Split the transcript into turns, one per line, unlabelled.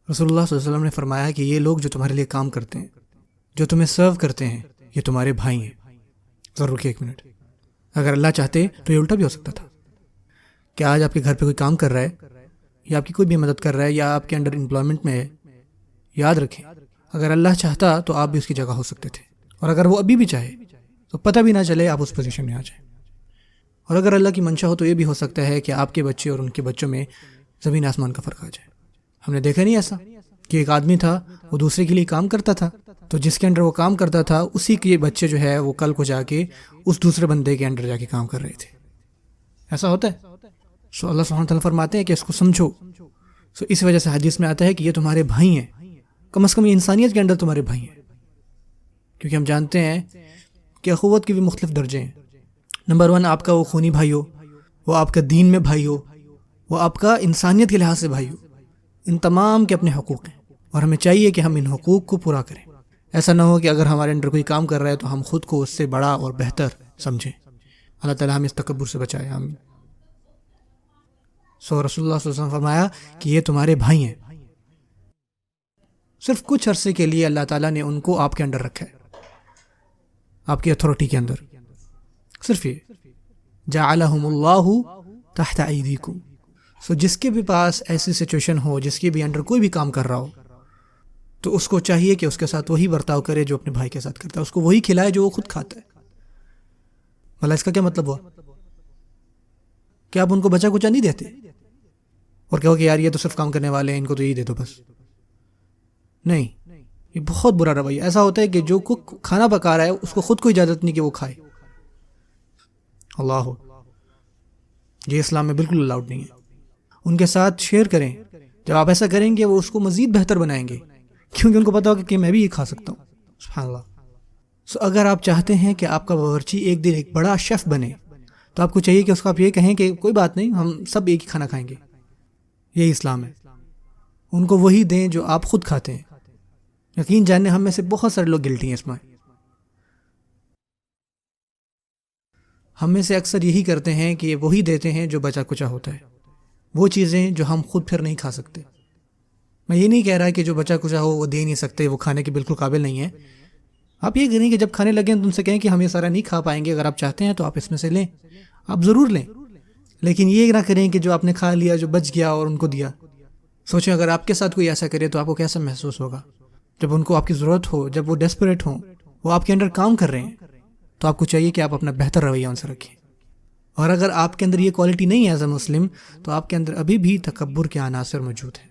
رسول اللہ صلی اللہ علیہ وسلم نے فرمایا کہ یہ لوگ جو تمہارے لیے کام کرتے ہیں، جو تمہیں سرو کرتے ہیں، یہ تمہارے بھائی ہیں۔ ضرور کہ 1 منٹ، اگر اللہ چاہتے تو یہ الٹا بھی ہو سکتا تھا کہ آج آپ کے گھر پہ کوئی کام کر رہا ہے یا آپ کی کوئی بھی مدد کر رہا ہے یا آپ کے انڈر امپلائمنٹ میں ہے، یاد رکھیں اگر اللہ چاہتا تو آپ بھی اس کی جگہ ہو سکتے تھے، اور اگر وہ ابھی بھی چاہے تو پتہ بھی نہ چلے آپ اس پوزیشن میں آ جائیں۔ اور اگر اللہ کی منشا ہو تو یہ بھی ہو سکتا ہے کہ آپ کے بچے اور ان کے بچوں میں زمین آسمان کا فرق آ جائے۔ ہم نے دیکھا نہیں ایسا کہ ایک آدمی تھا، وہ دوسرے کے لیے کام کرتا تھا، تو جس کے انڈر وہ کام کرتا تھا اسی کے بچے جو ہے وہ کل کو جا کے اس دوسرے بندے کے انڈر جا کے کام کر رہے تھے۔ ایسا ہوتا ہے۔ اللہ سبحانہ وتعالیٰ فرماتے ہیں کہ اس کو سمجھو۔ اس وجہ سے حدیث میں آتا ہے کہ یہ تمہارے بھائی ہیں، کم از کم یہ انسانیت کے اندر تمہارے بھائی ہیں، کیونکہ ہم جانتے ہیں کہ اخوت کے بھی مختلف درجے ہیں۔ نمبر 1 آپ کا وہ خونی بھائی ہو، وہ آپ کا دین میں بھائی ہو، وہ آپ کا انسانیت کے لحاظ سے بھائی ہو، ان تمام کے اپنے حقوق ہیں اور ہمیں چاہیے کہ ہم ان حقوق کو پورا کریں۔ ایسا نہ ہو کہ اگر ہمارے اندر کوئی کام کر رہا ہے تو ہم خود کو اس سے بڑا اور بہتر سمجھیں۔ اللہ تعالیٰ ہم اس تکبر سے بچائے، آمین۔ رسول اللہ صلی اللہ علیہ وسلم فرمایا کہ یہ تمہارے بھائی ہیں۔ صرف کچھ عرصے کے لیے اللہ تعالیٰ نے ان کو آپ کے انڈر رکھا ہے، آپ کی اتھارٹی کے اندر، صرف یہ جعلہم اللہ تحت ایدیکم۔ جس کے بھی پاس ایسی سچویشن ہو، جس کے بھی انڈر کوئی بھی کام کر رہا ہو، تو اس کو چاہیے کہ اس کے ساتھ وہی برتاؤ کرے جو اپنے بھائی کے ساتھ کرتا ہے، اس کو وہی کھلائے جو وہ خود کھاتا ہے۔ بھلا اس کا کیا مطلب ہوا؟ کہ آپ ان کو بچا کچا نہیں دیتے اور کہو کہ یار یہ تو صرف کام کرنے والے ہیں، ان کو تو یہی دے دو بس۔ نہیں، یہ بہت برا رویہ۔ ایسا ہوتا ہے کہ جو کک کھانا پکا رہا ہے اس کو خود کو اجازت نہیں کہ وہ کھائے۔ اللہ، یہ اسلام میں بالکل الاؤڈ نہیں ہے۔ ان کے ساتھ شیئر کریں، جب آپ ایسا کریں گے وہ اس کو مزید بہتر بنائیں گے، کیونکہ ان کو پتا ہوگا کہ میں بھی یہ کھا سکتا ہوں۔ سبحان اللہ۔ اگر آپ چاہتے ہیں کہ آپ کا باورچی ایک دن ایک بڑا شیف بنے تو آپ کو چاہیے کہ اس کو آپ یہ کہیں کہ کوئی بات نہیں، ہم سب ایک ہی کھانا کھائیں گے۔ یہی اسلام ہے۔ ان کو وہی دیں جو آپ خود کھاتے ہیں۔ یقین جاننے ہم میں سے بہت سارے لوگ گلٹی ہیں اس میں۔ ہم میں سے اکثر یہی کرتے ہیں کہ وہی دیتے ہیں جو بچا کچا ہوتا ہے، وہ چیزیں جو ہم خود پھر نہیں کھا سکتے۔ میں یہ نہیں کہہ رہا کہ جو بچا کچا ہو وہ دے نہیں سکتے، وہ کھانے کے بالکل قابل نہیں ہے۔ آپ یہ کریں کہ جب کھانے لگیں تو ان سے کہیں کہ ہم یہ سارا نہیں کھا پائیں گے، اگر آپ چاہتے ہیں تو آپ اس میں سے لیں، آپ ضرور لیں، لیکن یہ نہ کریں کہ جو آپ نے کھا لیا، جو بچ گیا اور ان کو دیا۔ سوچیں اگر آپ کے ساتھ کوئی ایسا کرے تو آپ کو کیسا محسوس ہوگا؟ جب ان کو آپ کی ضرورت ہو، جب وہ ڈیسپریٹ ہوں، وہ آپ کے انڈر کام کر رہے ہیں، تو آپ کو چاہیے کہ آپ اپنا بہتر رویہ ان سے رکھیں۔ اور اگر آپ کے اندر یہ کوالٹی نہیں ہے ایز اے مسلم، تو آپ کے اندر ابھی بھی تکبر کے عناصر موجود ہیں۔